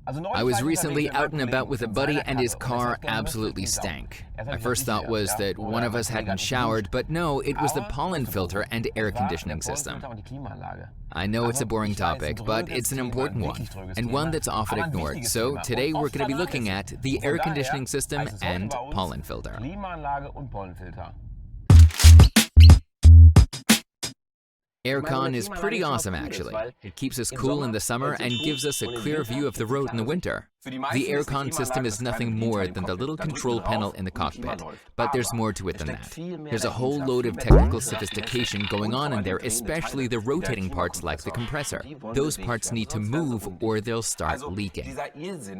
I was recently out and about with a buddy and his car absolutely stank. My first thought was that one of us hadn't showered, but no, it was the pollen filter and air conditioning system. I know it's a boring topic, but it's an important one, and one that's often ignored. So today we're going to be looking at the air conditioning system and pollen filter. Aircon is pretty awesome actually. It keeps us cool in the summer and gives us a clear view of the road in the winter. The aircon system is nothing more than the little control panel in the cockpit, but there's more to it than that. There's a whole load of technical sophistication going on in there, especially the rotating parts like the compressor. Those parts need to move or they'll start leaking.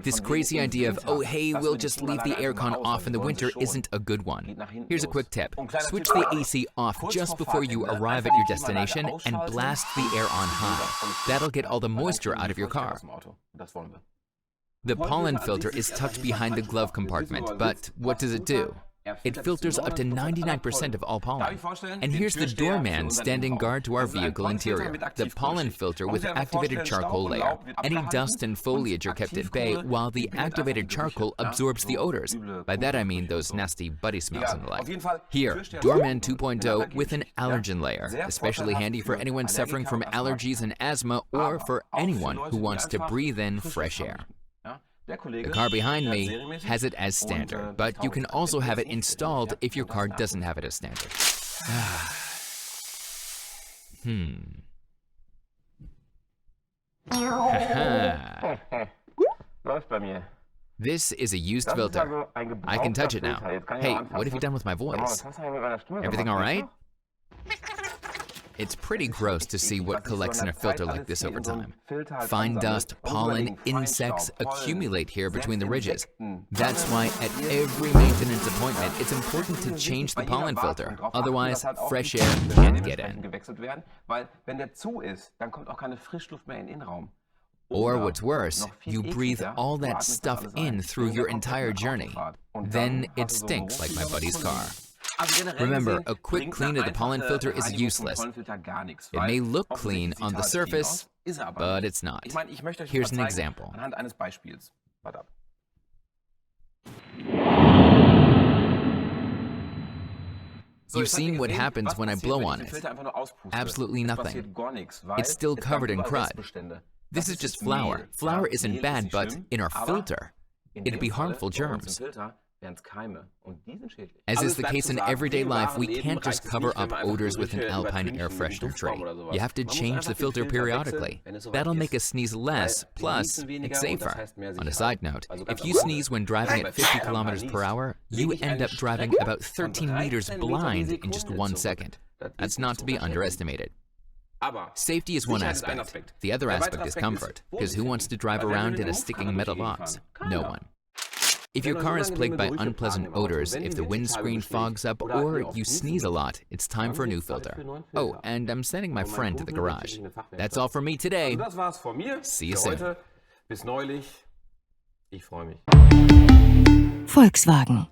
This crazy idea of, oh hey, we'll just leave the aircon off in the winter isn't a good one. Here's a quick tip. Switch the AC off just before you arrive at your destination and blast the air on high. That'll get all the moisture out of your car. The pollen filter is tucked behind the glove compartment, but what does it do? It filters up to 99% of all pollen. And here's the doorman standing guard to our vehicle interior, the pollen filter with activated charcoal layer. Any dust and foliage are kept at bay while the activated charcoal absorbs the odors. By that I mean those nasty buddy smells and the like. Here, Doorman 2.0 with an allergen layer, especially handy for anyone suffering from allergies and asthma or for anyone who wants to breathe in fresh air. The car behind me has it as standard, but you can also have it installed if your car doesn't have it as standard. This is a used filter. I can touch it now. Hey, what have you done with my voice? Everything all right? It's pretty gross to see what collects in a filter like this over time. Fine dust, pollen, insects accumulate here between the ridges. That's why at every maintenance appointment, it's important to change the pollen filter. Otherwise, fresh air can't get in. Or what's worse, you breathe all that stuff in through your entire journey. Then it stinks like my buddy's car. Remember, a quick clean of the pollen filter is useless. It may look clean on the surface, but it's not. Here's an example. You've seen what happens when I blow on it. Absolutely nothing. It's still covered in crud. This is just flour. Flour isn't bad, but in our filter, it'd be harmful germs. As is the case in everyday life, we can't just cover up odors with an Alpine air freshener tray. You have to change the filter periodically. That'll make us sneeze less, plus it's safer. On a side note, if you sneeze when driving at 50 kilometers per hour, you end up driving about 13 meters blind in just 1 second. That's not to be underestimated. Safety is one aspect. The other aspect is comfort, because who wants to drive around in a sticking metal box? No one. If your car is plagued by unpleasant odors, if the windscreen fogs up, or you sneeze a lot, it's time for a new filter. Oh, and I'm sending my friend to the garage. That's all for me today. See you soon. Volkswagen.